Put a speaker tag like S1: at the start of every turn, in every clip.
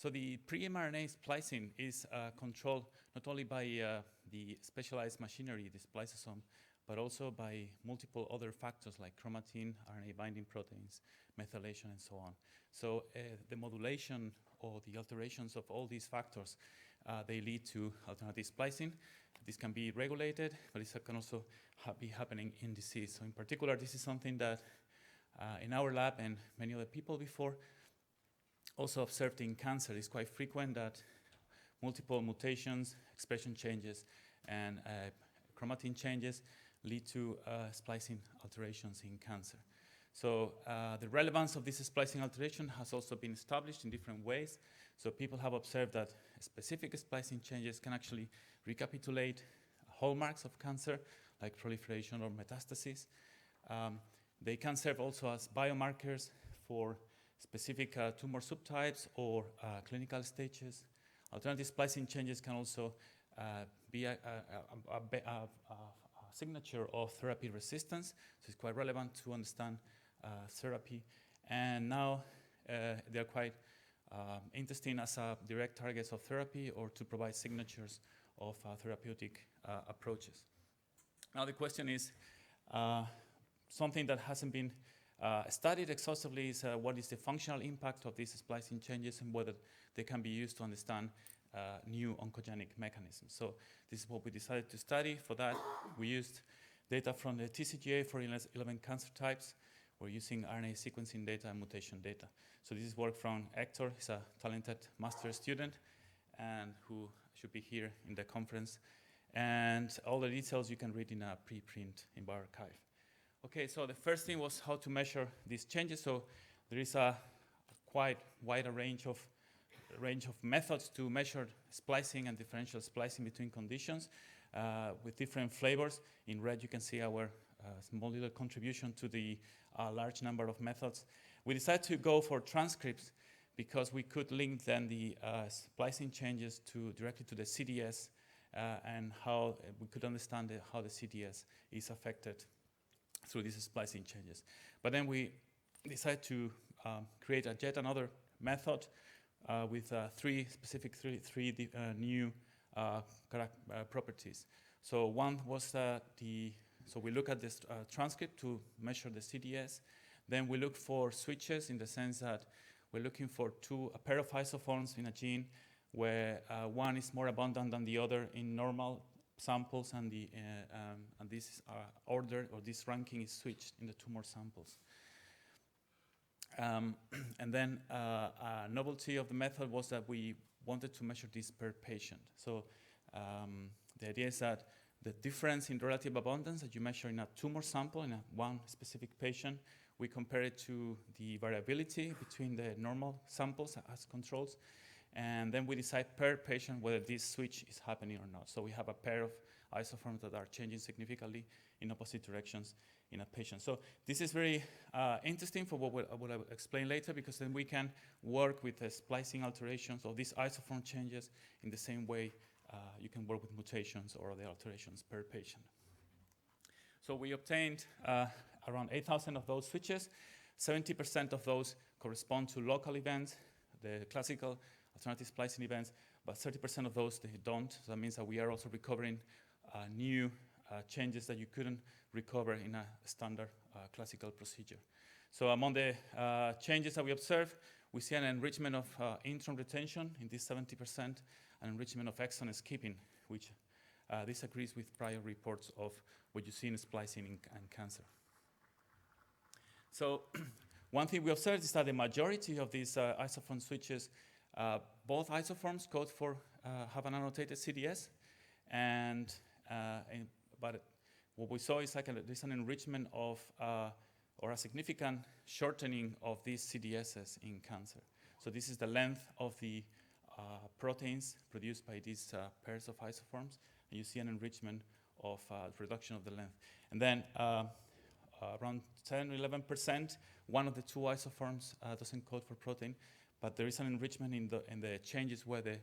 S1: So the pre-mRNA splicing is controlled not only by the specialized machinery, the spliceosome, but also by multiple other factors like chromatin, RNA binding proteins, methylation, and so on. So the modulation or the alterations of all these factors, they lead to alternative splicing. This can be regulated, but it can also be happening in disease. So in particular, this is something that in our lab and many other people before also observed in cancer. It's quite frequent that multiple mutations, expression changes, and chromatin changes lead to splicing alterations in cancer. So the relevance of this splicing alteration has also been established in different ways. So people have observed that specific splicing changes can actually recapitulate hallmarks of cancer, like proliferation or metastasis. They can serve also as biomarkers for specific tumor subtypes or clinical stages. Alternative splicing changes can also be a signature of therapy resistance, so it's quite relevant to understand therapy. And now they are quite interesting as direct targets of therapy or to provide signatures of therapeutic approaches. Now the question is, something that hasn't been studied exhaustively is what is the functional impact of these splicing changes and whether they can be used to understand new oncogenic mechanisms. So this is what we decided to study. For that, we used data from the TCGA for 11 cancer types. We're using RNA sequencing data and mutation data. So this is work from Hector. He's a talented master's student and who should be here in the conference. And all the details you can read in a preprint in bioRxiv. Okay, so the first thing was how to measure these changes. So there is a quite wide range of methods to measure splicing and differential splicing between conditions with different flavors. In red, you can see our small little contribution to the large number of methods. We decided to go for transcripts because we could link then the splicing changes directly to the CDS and how we could understand how the CDS is affected through these splicing changes. But then we decided to create yet another method with three new properties. So one was so we look at this transcript to measure the CDS. Then we look for switches in the sense that we're looking for a pair of isoforms in a gene where one is more abundant than the other in normal samples, and this order or this ranking is switched in the tumor samples. And then a novelty of the method was that we wanted to measure this per patient. So the idea is that the difference in relative abundance that you measure in a tumor sample in one specific patient, we compare it to the variability between the normal samples as controls. And then we decide per patient whether this switch is happening or not. So we have a pair of isoforms that are changing significantly in opposite directions in a patient. So this is very interesting for what I will explain later, because then we can work with the splicing alterations of these isoform changes in the same way you can work with mutations or the alterations per patient. So we obtained around 8,000 of those switches. 70% of those correspond to local events, the classical alternative splicing events, but 30% of those, they don't. So that means that we are also recovering new changes that you couldn't recover in a standard classical procedure. So among the changes that we observe, we see an enrichment of intron retention in this 70%, and enrichment of exon skipping, which disagrees with prior reports of what you see in splicing in cancer. So one thing we observed is that the majority of these isoform switches, both isoforms code for have an annotated CDS, but what we saw is there's an enrichment of or a significant shortening of these CDSs in cancer. So this is the length of the proteins produced by these pairs of isoforms, and you see an enrichment of reduction of the length. And then around 10 or 11%, one of the two isoforms doesn't code for protein, but there is an enrichment in the changes where the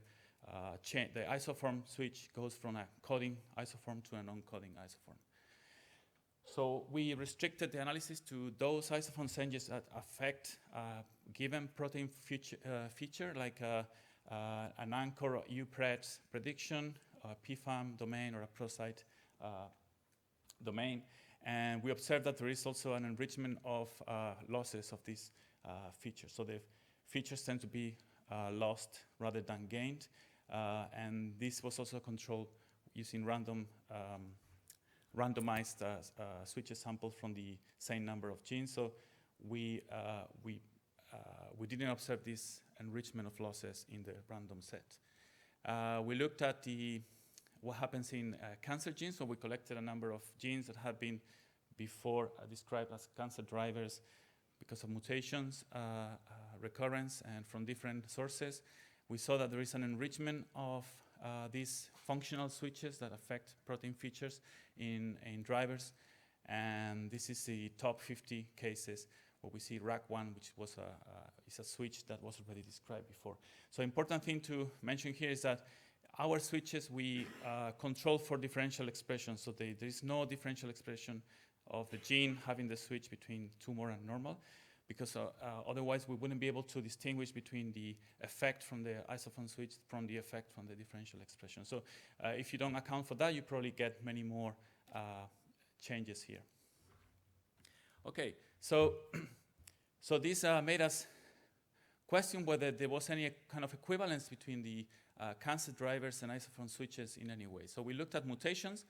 S1: isoform switch goes from a coding isoform to a non-coding isoform. So we restricted the analysis to those isoform changes that affect a given protein feature, like an anchor UPRET prediction, a PFAM domain, or a prosite domain. And we observed that there is also an enrichment of losses of these features. So the features tend to be lost rather than gained. And this was also controlled using randomized switches sampled from the same number of genes. So we didn't observe this enrichment of losses in the random set. We looked at what happens in cancer genes. So we collected a number of genes that had been before described as cancer drivers because of mutations, recurrence, and from different sources. We saw that there is an enrichment of these functional switches that affect protein features in drivers. And this is the top 50 cases where we see RAC1, which was is a switch that was already described before. So important thing to mention here is that our switches, we control for differential expression. So there is no differential expression of the gene having the switch between tumor and normal, because otherwise we wouldn't be able to distinguish between the effect from the isoform switch from the effect from the differential expression. So if you don't account for that, you probably get many more changes here. Okay, so this made us question whether there was any kind of equivalence between the cancer drivers and isoform switches in any way. So we looked at mutations,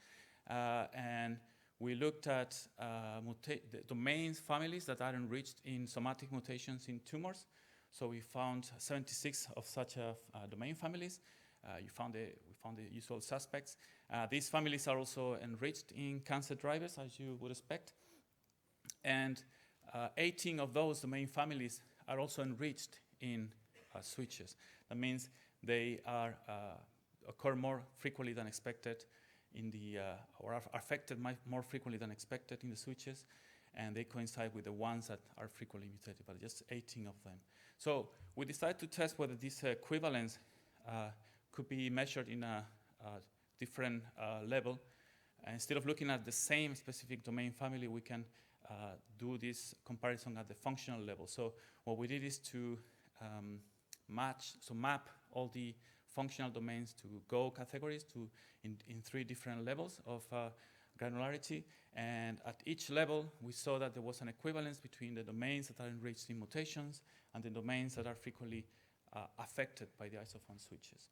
S1: and we looked at the domains families that are enriched in somatic mutations in tumors. So we found 76 of such domain families. We found the usual suspects. These families are also enriched in cancer drivers, as you would expect. And 18 of those domain families are also enriched in switches. That means they occur more frequently than expected in the, or are affected more frequently than expected in the switches, and they coincide with the ones that are frequently mutated, but just 18 of them. So we decided to test whether this equivalence could be measured in a different level. Instead of looking at the same specific domain family, we can do this comparison at the functional level. So what we did is to map all the functional domains to Go categories in 3 different levels of granularity. And at each level, we saw that there was an equivalence between the domains that are enriched in mutations and the domains that are frequently affected by the isoform switches.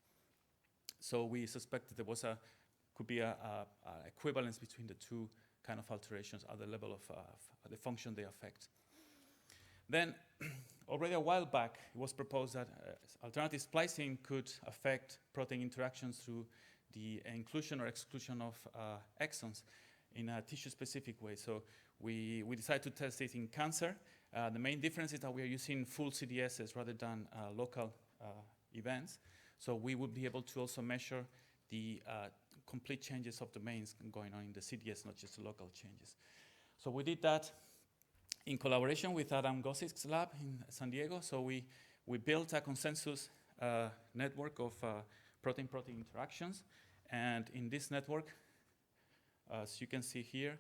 S1: So we suspected there could be a equivalence between the two kind of alterations at the level of the function they affect. Then, already a while back, it was proposed that alternative splicing could affect protein interactions through the inclusion or exclusion of exons in a tissue-specific way. So we decided to test it in cancer. The main difference is that we are using full CDSs rather than local events. So we would be able to also measure the complete changes of domains going on in the CDS, not just the local changes. So we did that in collaboration with Adam Gossick's lab in San Diego. So we built a consensus network of protein-protein interactions. And in this network, as you can see here,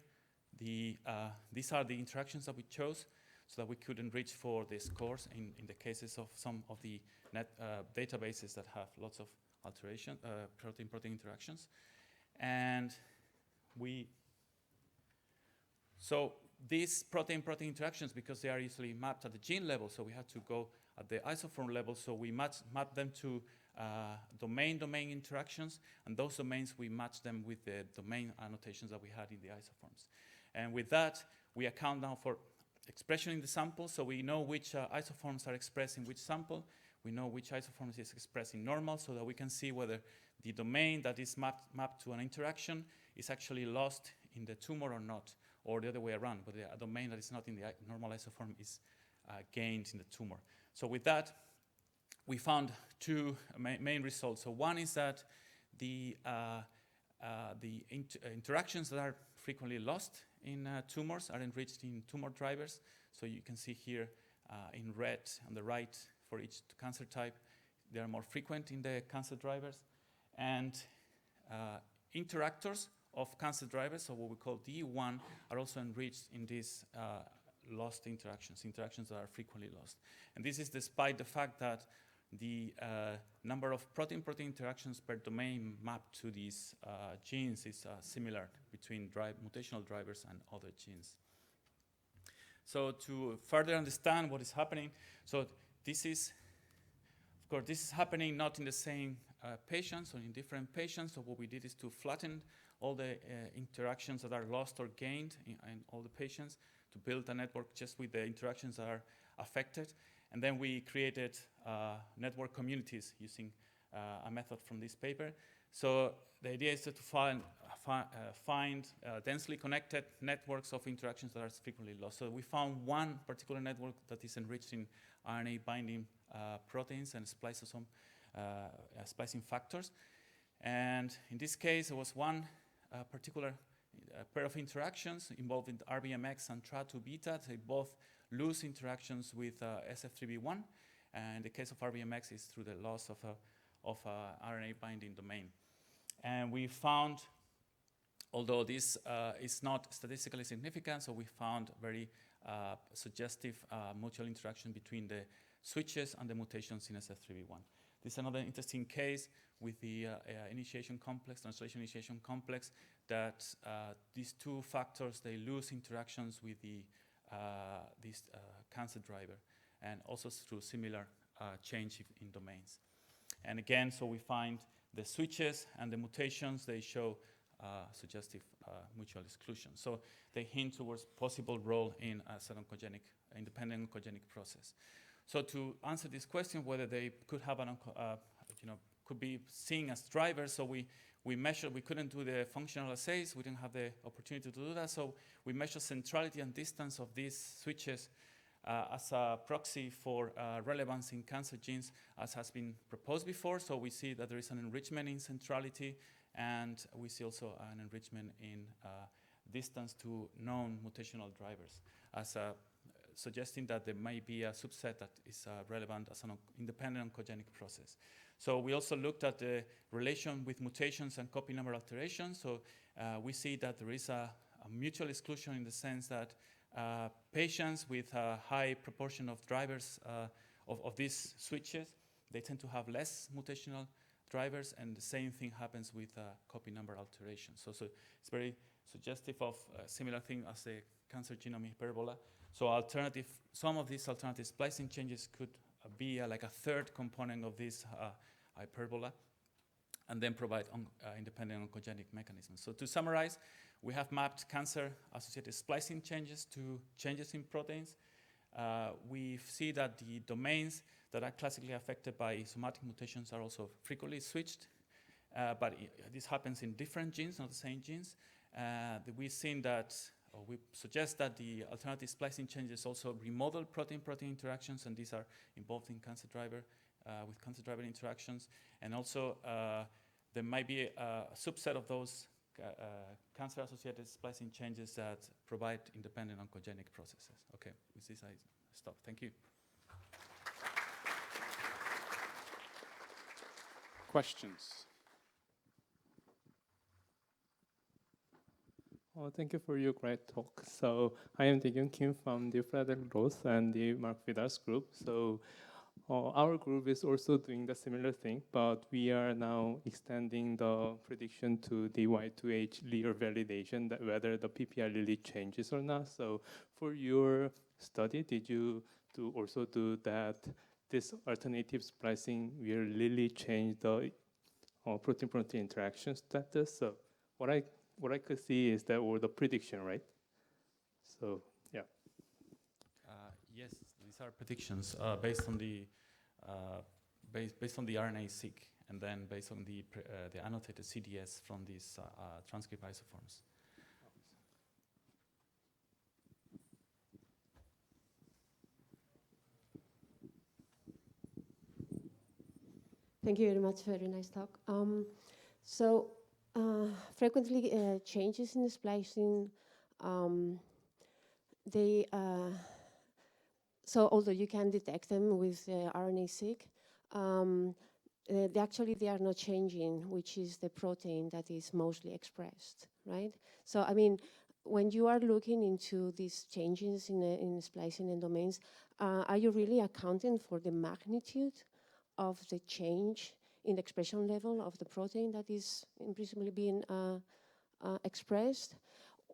S1: these are the interactions that we chose so that we could enrich for the scores in the cases of some of the databases that have lots of alteration, protein-protein interactions. And so these protein-protein interactions, because they are easily mapped at the gene level, so we had to go at the isoform level, so we map them to domain-domain interactions, and those domains, we match them with the domain annotations that we had in the isoforms. And with that, we account now for expression in the sample, so we know which isoforms are expressed in which sample. We know which isoforms is expressed in normal, so that we can see whether the domain that is mapped to an interaction is actually lost in the tumor or not, or the other way around, whether a domain that is not in the normal isoform is gained in the tumor. So with that, we found 2 main results. So one is that the interactions that are frequently lost in tumors are enriched in tumor drivers. So you can see here in red on the right for each cancer type, they are more frequent in the cancer drivers. And interactors of cancer drivers, so what we call D1, are also enriched in these lost interactions that are frequently lost. And this is despite the fact that the number of protein-protein interactions per domain mapped to these genes is similar between mutational drivers and other genes. So to further understand what is happening, so this is, of course, this is happening not in the same patients or in different patients. So what we did is to flatten all the interactions that are lost or gained in all the patients to build a network just with the interactions that are affected. And then we created network communities using a method from this paper. So the idea is to find densely connected networks of interactions that are frequently lost. So we found one particular network that is enriched in RNA binding proteins and spliceosome splicing factors. And in this case, there was one particular pair of interactions involving RBMX and TRA2 beta. They both lose interactions with SF3B1. And in the case of RBMX, it's through the loss of RNA binding domain. And we found, although this is not statistically significant, so we found very suggestive mutual interaction between the switches and the mutations in SF3B1. This is another interesting case with the initiation complex, translation initiation complex, that these two factors, they lose interactions with the this cancer driver, and also through similar change in domains. And again, so we find the switches and the mutations, they show suggestive mutual exclusion. So they hint towards possible role in a certain oncogenic, independent oncogenic process. So to answer this question, whether they could have an, could be seen as drivers, so we measured, we couldn't do the functional assays, we didn't have the opportunity to do that, so we measured centrality and distance of these switches as a proxy for relevance in cancer genes, as has been proposed before. So we see that there is an enrichment in centrality, and we see also an enrichment in distance to known mutational drivers, as suggesting that there may be a subset that is relevant as an independent oncogenic process. So we also looked at the relation with mutations and copy number alterations. So we see that there is a mutual exclusion in the sense that patients with a high proportion of drivers of these switches, they tend to have less mutational drivers, and the same thing happens with copy number alterations. So it's very suggestive of a similar thing as the cancer genome hyperbola. So some of these alternative splicing changes could be like a third component of this hyperbola, and then provide independent oncogenic mechanisms. So to summarize, we have mapped cancer-associated splicing changes to changes in proteins. We see that the domains that are classically affected by somatic mutations are also frequently switched, but this happens in different genes, not the same genes. We've seen that, or we suggest that the alternative splicing changes also remodel protein-protein interactions, and these are involved in cancer driver, with cancer driver interactions. And also, there might be a subset of those cancer-associated splicing changes that provide independent oncogenic processes. Okay, with this I stop. Thank you.
S2: Questions?
S3: Oh, thank you for your great talk. So I am Daekyun Kim from the Frederick Roth and the Mark Vidal's group. So our group is also doing the similar thing, but we are now extending the prediction to the Y2H linear validation, that whether the PPI really changes or not. So for your study, did you also do that this alternative splicing will really change the protein-protein interaction status? So what I could see is that, or the prediction, right? So yeah.
S1: Yes, these are predictions based on the RNA-seq, and then based on the annotated CDS from these transcript isoforms.
S4: Thank you very much. Very nice talk. Frequently changes in the splicing, so although you can detect them with RNA-seq, actually they are not changing, which is the protein that is mostly expressed, right? So I mean, when you are looking into these changes in splicing and domains, are you really accounting for the magnitude of the change in the expression level of the protein that is implicitly being expressed?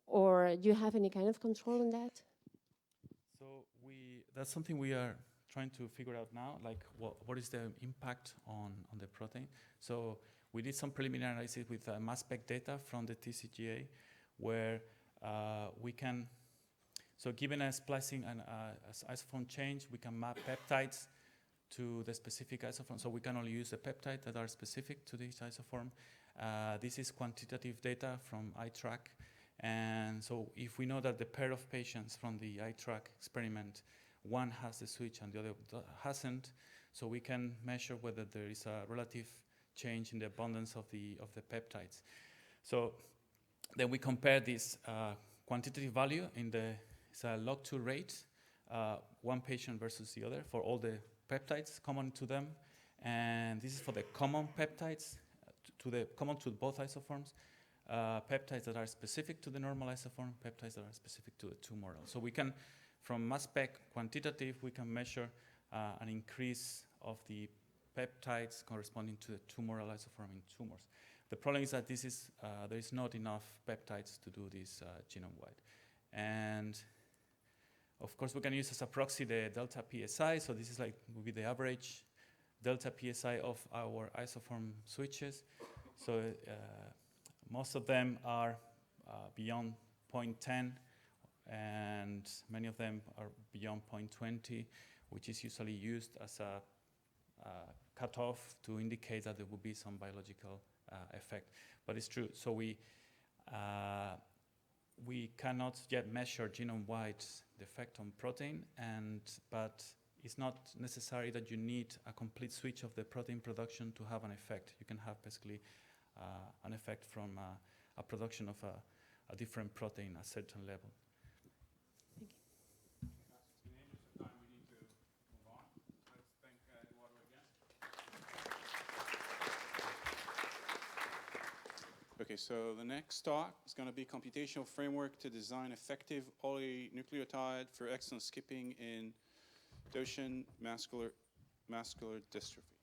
S4: Or do you have any kind of control on that?
S1: So that's something we are trying to figure out now, like what is the impact on the protein. So we did some preliminary analysis with mass spec data from the TCGA, where we can, so given a splicing and isoform change, we can map peptides to the specific isoform. So we can only use the peptides that are specific to this isoform. This is quantitative data from iTrack. And so if we know that the pair of patients from the iTrack experiment, one has the switch and the other hasn't, so we can measure whether there is a relative change in the abundance of the peptides. So then we compare this quantitative value in the log2 rate, one patient versus the other for all the peptides common to them. And this is for the common peptides, common to both isoforms. Peptides that are specific to the normal isoform, peptides that are specific to the tumoral. So we can, from mass spec quantitative, we can measure an increase of the peptides corresponding to the tumoral isoform in tumors. The problem is that this is there is not enough peptides to do this genome-wide. And of course, we can use as a proxy the delta PSI. So this is like will be the average delta PSI of our isoform switches. So most of them are beyond 0.10, and many of them are beyond 0.20, which is usually used as a cutoff to indicate that there will be some biological effect. But it's true. So we cannot yet measure genome-wide the effect on protein, but it's not necessary that you need a complete switch of the protein production to have an effect. You can have basically an effect from a production of a different protein at a certain level.
S4: Thank you.
S1: In the interest of time, we need to move on. Let's thank Eduardo again.
S2: Okay, so the next talk is going to be computational framework to design effective oligonucleotide for exon skipping in Duchenne muscular dystrophy.